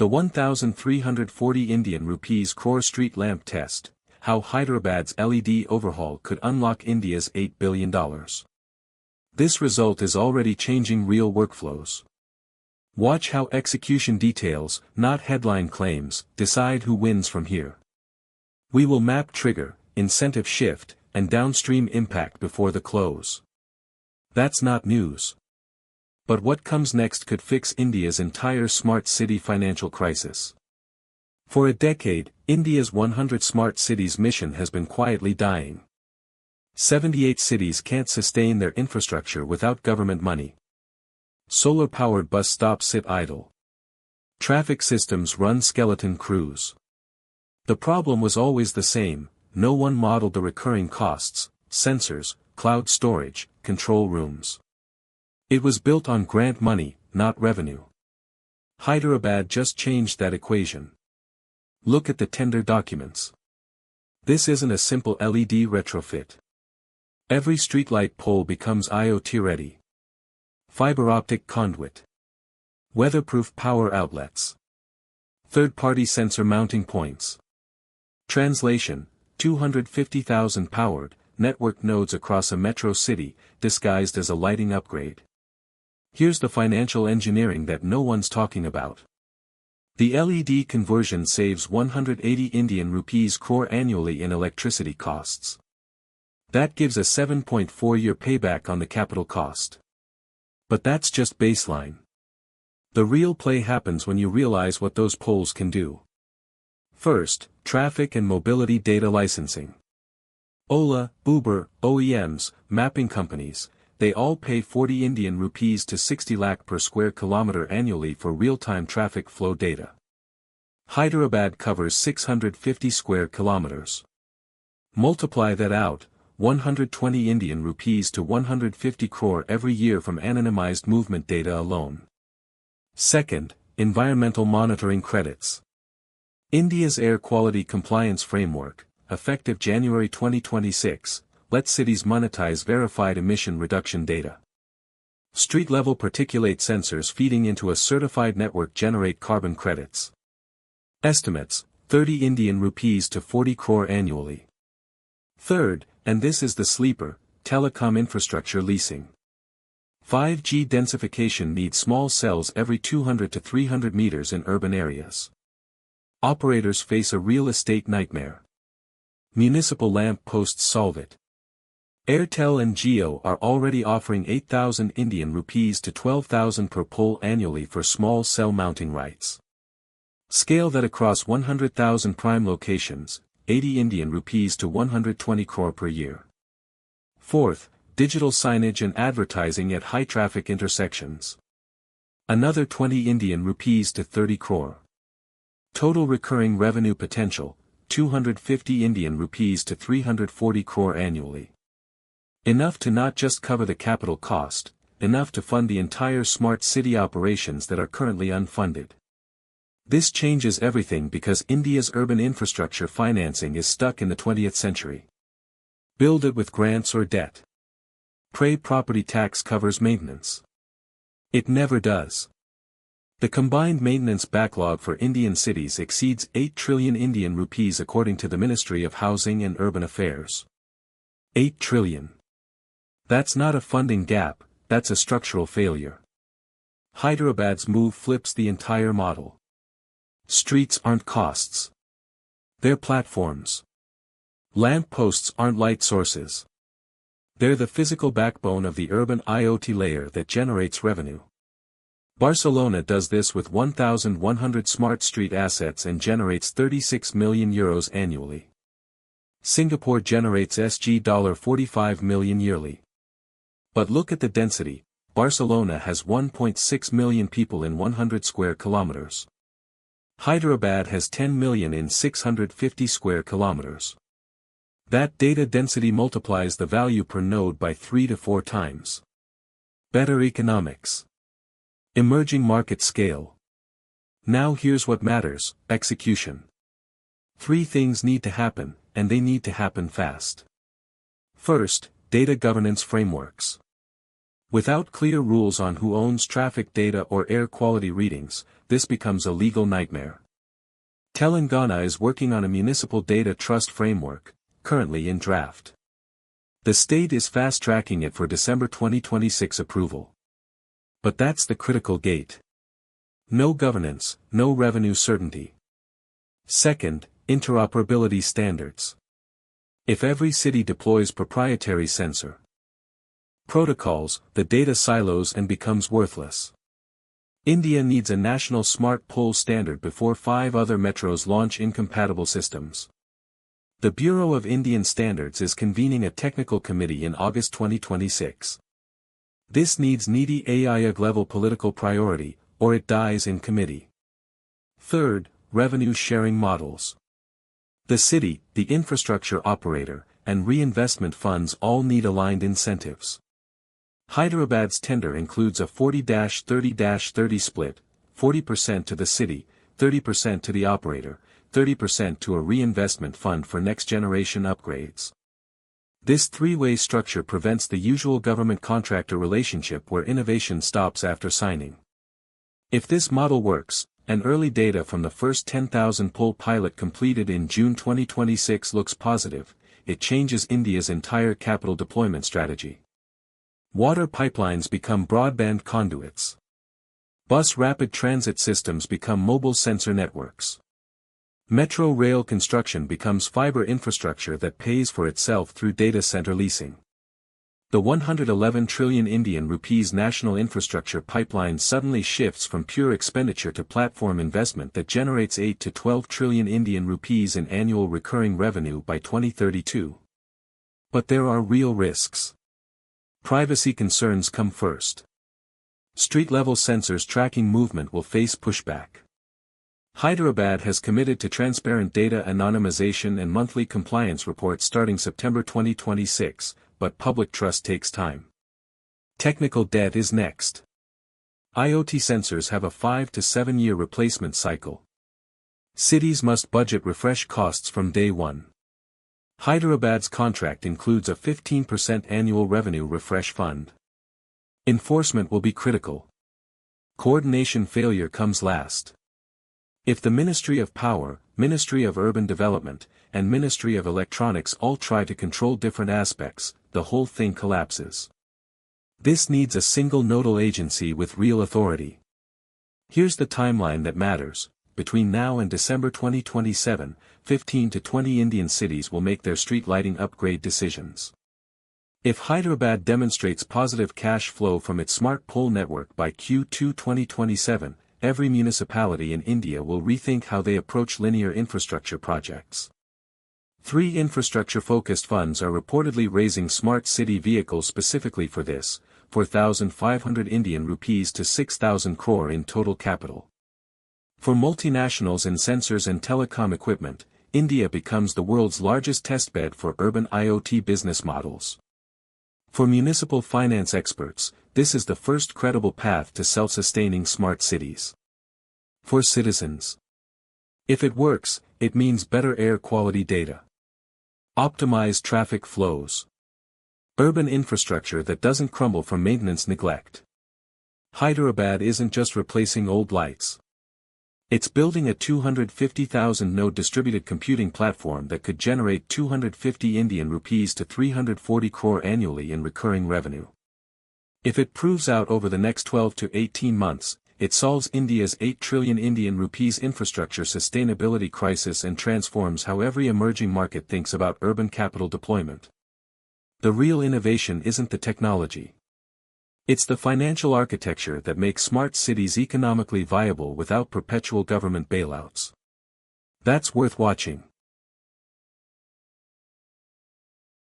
The 1,340 Indian rupees Crore street lamp test, how Hyderabad's LED overhaul could unlock India's $8 billion. This result is already changing real workflows. Watch how execution details, not headline claims, decide who wins from here. We will map trigger, incentive shift, and downstream impact before the close. That's not news. But what comes next could fix India's entire smart city financial crisis. For a decade, India's 100 smart cities mission has been quietly dying. 78 cities can't sustain their infrastructure without government money. Solar-powered bus stops sit idle. Traffic systems run skeleton crews. The problem was always the same: no one modeled the recurring costs, sensors, cloud storage, control rooms. It was built on grant money, not revenue. Hyderabad just changed that equation. Look at the tender documents. This isn't a simple LED retrofit. Every streetlight pole becomes IoT-ready. Fiber optic conduit. Weatherproof power outlets. Third-party sensor mounting points. Translation: 250,000 powered, network nodes across a metro city, disguised as a lighting upgrade. Here's the financial engineering that no one's talking about. The LED conversion saves 180 Indian rupees crore annually in electricity costs. That gives a 7.4-year payback on the capital cost. But that's just baseline. The real play happens when you realize what those poles can do. First, traffic and mobility data licensing. Ola, Uber, OEMs, mapping companies, they all pay 40 Indian rupees to 60 lakh per square kilometer annually for real-time traffic flow data. Hyderabad covers 650 square kilometers. Multiply that out, 120 Indian rupees to 150 crore every year from anonymized movement data alone. Second, environmental monitoring credits. India's Air Quality Compliance Framework, effective January 2026, lets cities monetize verified emission reduction data. Street-level particulate sensors feeding into a certified network generate carbon credits. Estimates: 30 Indian rupees to 40 crore annually. Third, and this is the sleeper, telecom infrastructure leasing. 5G densification needs small cells every 200 to 300 meters in urban areas. Operators face a real estate nightmare. Municipal lamp posts solve it. Airtel and Jio are already offering 8,000 Indian rupees to 12,000 per pole annually for small cell mounting rights. Scale that across 100,000 prime locations, 80 Indian rupees to 120 crore per year. Fourth, digital signage and advertising at high-traffic intersections. Another 20 Indian rupees to 30 crore. Total recurring revenue potential, 250 Indian rupees to 340 crore annually. Enough to not just cover the capital cost, enough to fund the entire smart city operations that are currently unfunded. This changes everything because India's urban infrastructure financing is stuck in the 20th century. Build it with grants or debt. Pray property tax covers maintenance. It never does. The combined maintenance backlog for Indian cities exceeds 8 trillion Indian rupees according to the Ministry of Housing and Urban Affairs. 8 trillion. That's not a funding gap, that's a structural failure. Hyderabad's move flips the entire model. Streets aren't costs. They're platforms. Lamp posts aren't light sources. They're the physical backbone of the urban IoT layer that generates revenue. Barcelona does this with 1,100 smart street assets and generates 36 million euros annually. Singapore generates $45 million yearly. But look at the density. Barcelona has 1.6 million people in 100 square kilometers. Hyderabad has 10 million in 650 square kilometers. That data density multiplies the value per node by 3 to 4 times. Better economics. Emerging market scale. Now here's what matters: execution. 3 things need to happen, and they need to happen fast. First, data governance frameworks. Without clear rules on who owns traffic data or air quality readings, this becomes a legal nightmare. Telangana is working on a municipal data trust framework, currently in draft. The state is fast-tracking it for December 2026 approval. But that's the critical gate. No governance, no revenue certainty. Second, interoperability standards. If every city deploys proprietary sensor protocols, the data silos and becomes worthless. India needs a national smart pole standard before 5 other metros launch incompatible systems. The Bureau of Indian Standards is convening a technical committee in August 2026. This needs needy Aayog-level political priority, or it dies in committee. Third, revenue sharing models. The city, the infrastructure operator, and reinvestment funds all need aligned incentives. Hyderabad's tender includes a 40-30-30 split, 40% to the city, 30% to the operator, 30% to a reinvestment fund for next-generation upgrades. This three-way structure prevents the usual government-contractor relationship where innovation stops after signing. If this model works, and early data from the first 10,000 pole pilot completed in June 2026 looks positive, it changes India's entire capital deployment strategy. Water pipelines become broadband conduits. Bus rapid transit systems become mobile sensor networks. Metro rail construction becomes fiber infrastructure that pays for itself through data center leasing. The 111 trillion Indian rupees national infrastructure pipeline suddenly shifts from pure expenditure to platform investment that generates 8 to 12 trillion Indian rupees in annual recurring revenue by 2032. But there are real risks. Privacy concerns come first. Street-level sensors tracking movement will face pushback. Hyderabad has committed to transparent data anonymization and monthly compliance reports starting September 2026, but public trust takes time. Technical debt is next. IoT sensors have a 5 to 7 year replacement cycle. Cities must budget refresh costs from day one. Hyderabad's contract includes a 15% annual revenue refresh fund. Enforcement will be critical. Coordination failure comes last. If the Ministry of Power, Ministry of Urban Development, and Ministry of Electronics all try to control different aspects, the whole thing collapses. This needs a single nodal agency with real authority. Here's the timeline that matters. Between now and December 2027, 15 to 20 Indian cities will make their street lighting upgrade decisions. If Hyderabad demonstrates positive cash flow from its smart pole network by Q2 2027, every municipality in India will rethink how they approach linear infrastructure projects. 3 infrastructure-focused funds are reportedly raising smart city vehicles specifically for this, 4,500 Indian rupees to 6,000 crore in total capital. For multinationals in sensors and telecom equipment, India becomes the world's largest testbed for urban IoT business models. For municipal finance experts, this is the first credible path to self-sustaining smart cities. For citizens, if it works, it means better air quality data. Optimized traffic flows. Urban infrastructure that doesn't crumble from maintenance neglect. Hyderabad isn't just replacing old lights. It's building a 250,000-node distributed computing platform that could generate 250 Indian rupees to 340 crore annually in recurring revenue. If it proves out over the next 12 to 18 months, it solves India's 8 trillion Indian rupees infrastructure sustainability crisis and transforms how every emerging market thinks about urban capital deployment. The real innovation isn't the technology. It's the financial architecture that makes smart cities economically viable without perpetual government bailouts. That's worth watching.